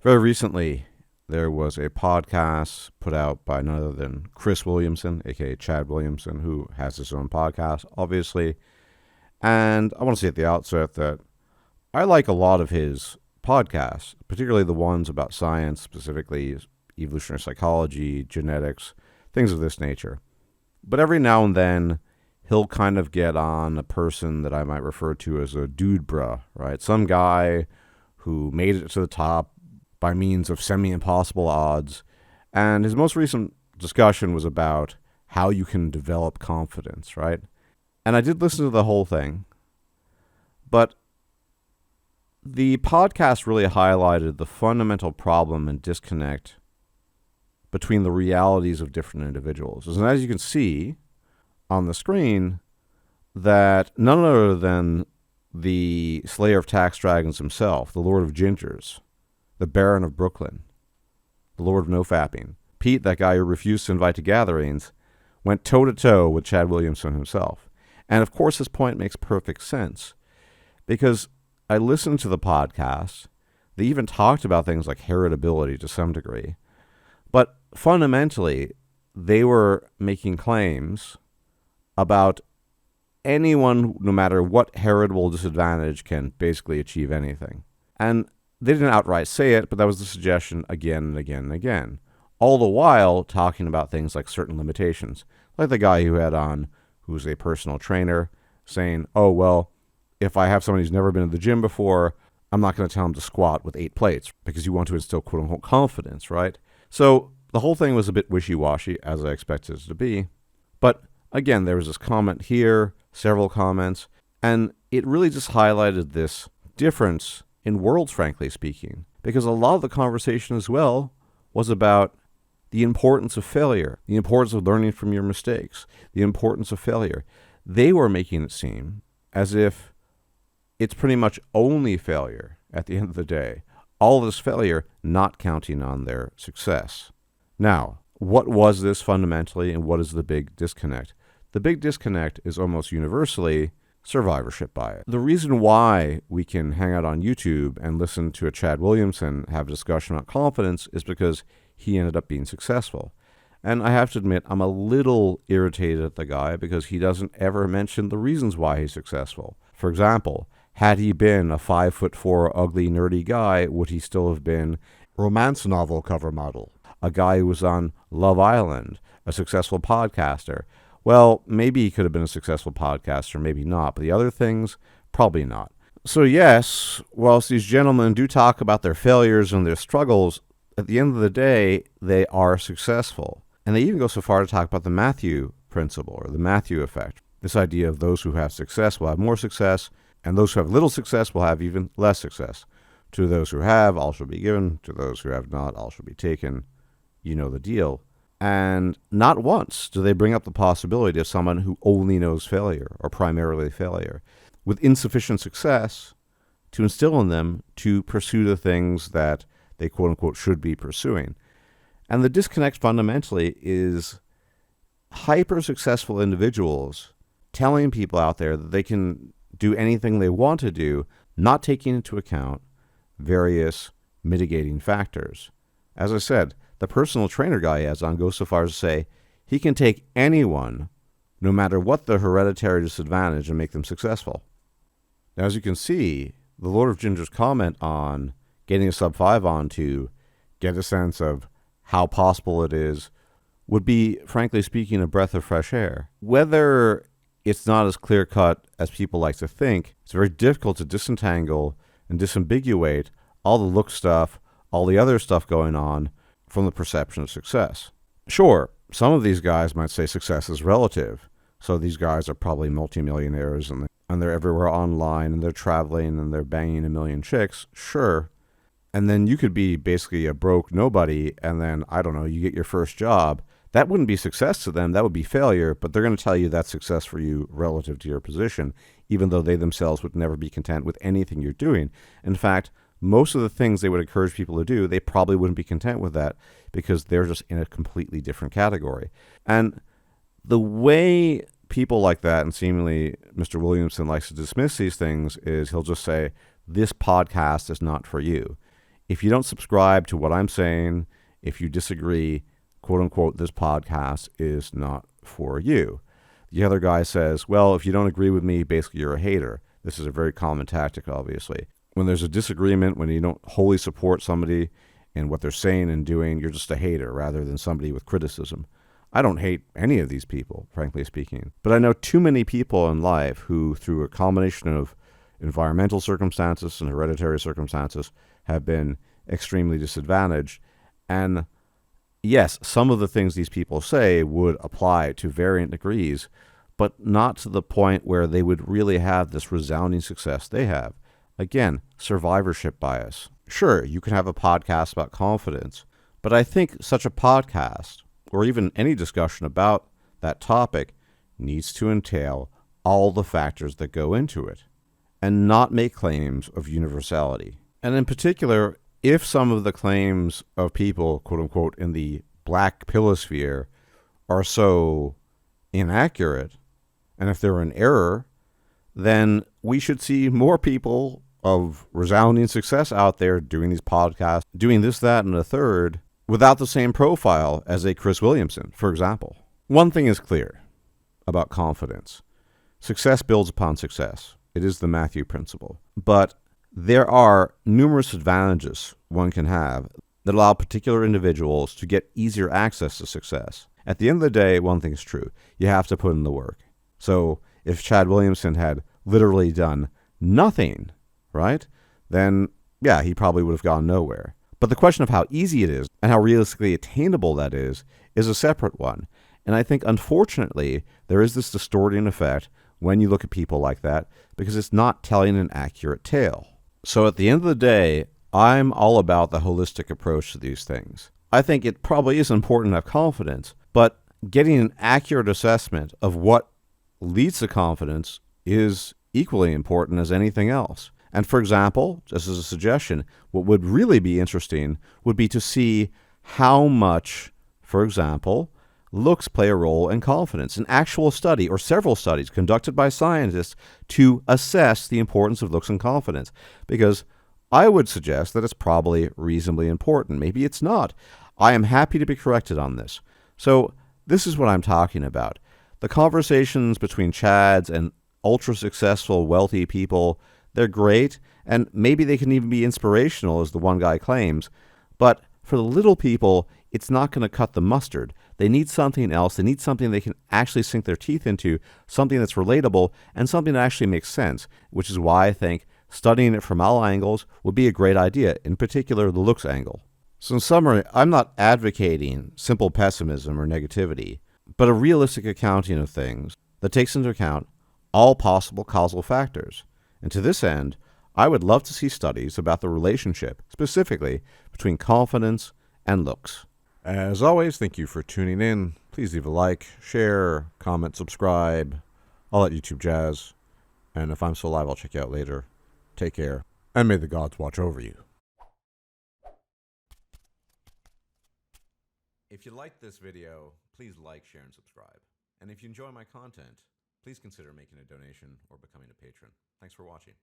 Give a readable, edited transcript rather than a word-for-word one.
Very recently, there was a podcast put out by none other than Chris Williamson, aka Chad Williamson, who has his own podcast, obviously. And I want to say at the outset that I like a lot of his podcasts, particularly the ones about science, specifically evolutionary psychology, genetics, things of this nature. But every now and then, he'll kind of get on a person that I might refer to as a dude bruh, right? Some guy who made it to the top by means of semi-impossible odds. And his most recent discussion was about how you can develop confidence, right? And I did listen to the whole thing, but the podcast really highlighted the fundamental problem and disconnect between the realities of different individuals. And as you can see on the screen, that none other than the Slayer of Tax Dragons himself, the Lord of Gingers, the Baron of Brooklyn, the Lord of No Fapping, Pete, that guy who refused to invite to gatherings, went toe-to-toe with Chad Williamson himself. And of course, his point makes perfect sense, because I listened to the podcast. They even talked about things like heritability to some degree. But fundamentally, they were making claims about anyone, no matter what heritable disadvantage, can basically achieve anything. And they didn't outright say it, but that was the suggestion again and again and again. All the while talking about things like certain limitations. Like the guy who had on, who's a personal trainer, saying, oh, well, if I have somebody who's never been to the gym before, I'm not going to tell him to squat with 8 plates because you want to instill quote-unquote confidence, right? So the whole thing was a bit wishy-washy, as I expected it to be. But again, there was this comment here, several comments, and it really just highlighted this difference in worlds, frankly speaking, because a lot of the conversation as well was about the importance of failure, the importance of learning from your mistakes, the importance of failure. They were making it seem as if it's pretty much only failure at the end of the day. All this failure not counting on their success. Now, what was this fundamentally, and what is the big disconnect? The big disconnect is almost universally survivorship bias. The reason why we can hang out on YouTube and listen to a Chad Williamson have a discussion about confidence is because he ended up being successful. And I have to admit, I'm a little irritated at the guy because he doesn't ever mention the reasons why he's successful. For example, had he been a 5'4" ugly, nerdy guy, would he still have been a romance novel cover model? A guy who was on Love Island, a successful podcaster? Well, maybe he could have been a successful podcaster, maybe not. But the other things, probably not. So yes, whilst these gentlemen do talk about their failures and their struggles, at the end of the day, they are successful. And they even go so far to talk about the Matthew principle, or the Matthew effect. This idea of those who have success will have more success, and those who have little success will have even less success. To those who have, all shall be given. To those who have not, all shall be taken. You know the deal. And not once do they bring up the possibility of someone who only knows failure, or primarily failure, with insufficient success, to instill in them to pursue the things that they quote-unquote should be pursuing. And the disconnect fundamentally is hyper-successful individuals telling people out there that they can do anything they want to do, not taking into account various mitigating factors. As I said, the personal trainer guy he has on goes so far as to say he can take anyone, no matter what the hereditary disadvantage, and make them successful. Now, as you can see, the Lord of Ginger's comment on getting a sub 5 on to get a sense of how possible it is would be, frankly speaking, a breath of fresh air. Whether it's not as clear-cut as people like to think, it's very difficult to disentangle and disambiguate all the look stuff, all the other stuff going on, from the perception of success. Sure, some of these guys might say success is relative. So these guys are probably multimillionaires and they're everywhere online and they're traveling and they're banging a million chicks. Sure. And then you could be basically a broke nobody and then, I don't know, you get your first job. That wouldn't be success to them. That would be failure, but they're going to tell you that's success for you relative to your position, even though they themselves would never be content with anything you're doing. In fact, most of the things they would encourage people to do, they probably wouldn't be content with that because they're just in a completely different category. And the way people like that, and seemingly Mr. Williamson likes to dismiss these things, is he'll just say, this podcast is not for you. if you don't subscribe to what I'm saying, if you disagree, quote unquote, this podcast is not for you. The other guy says, well, if you don't agree with me, basically you're a hater. This is a very common tactic, obviously. When there's a disagreement, when you don't wholly support somebody in what they're saying and doing, you're just a hater rather than somebody with criticism. I don't hate any of these people, frankly speaking. But I know too many people in life who, through a combination of environmental circumstances and hereditary circumstances, have been extremely disadvantaged. And yes, some of the things these people say would apply to varying degrees, but not to the point where they would really have this resounding success they have. Again, survivorship bias. Sure, you can have a podcast about confidence, but I think such a podcast, or even any discussion about that topic, needs to entail all the factors that go into it, and not make claims of universality. And in particular, if some of the claims of people, quote unquote, in the black pilosphere are so inaccurate, and if they're in error, then we should see more people of resounding success out there doing these podcasts, doing this, that, and a third, without the same profile as a Chris Williamson, for example. One thing is clear about confidence. Success builds upon success. It is the Matthew principle. But there are numerous advantages one can have that allow particular individuals to get easier access to success. At the end of the day, one thing is true. You have to put in the work. So if Chad Williamson had literally done nothing, right, then, yeah, he probably would have gone nowhere. But the question of how easy it is and how realistically attainable that is a separate one. And I think, unfortunately, there is this distorting effect when you look at people like that because it's not telling an accurate tale. So at the end of the day, I'm all about the holistic approach to these things. I think it probably is important to have confidence, but getting an accurate assessment of what leads to confidence is equally important as anything else. And for example, just as a suggestion, what would really be interesting would be to see how much, for example, looks play a role in confidence. An actual study or several studies conducted by scientists to assess the importance of looks and confidence. Because I would suggest that it's probably reasonably important. Maybe it's not. I am happy to be corrected on this. So this is what I'm talking about. The conversations between Chads and ultra-successful, wealthy people, they're great, and maybe they can even be inspirational, as the one guy claims. But for the little people, it's not going to cut the mustard. They need something else. They need something they can actually sink their teeth into, something that's relatable, and something that actually makes sense, which is why I think studying it from all angles would be a great idea, in particular the looks angle. So in summary, I'm not advocating simple pessimism or negativity, but a realistic accounting of things that takes into account all possible causal factors. And to this end, I would love to see studies about the relationship, specifically between confidence and looks. As always, thank you for tuning in. Please leave a like, share, comment, subscribe, all that YouTube jazz. And if I'm still alive, I'll check you out later. Take care, and may the gods watch over you. If you liked this video, please like, share, and subscribe. And if you enjoy my content, please consider making a donation or becoming a patron. Thanks for watching.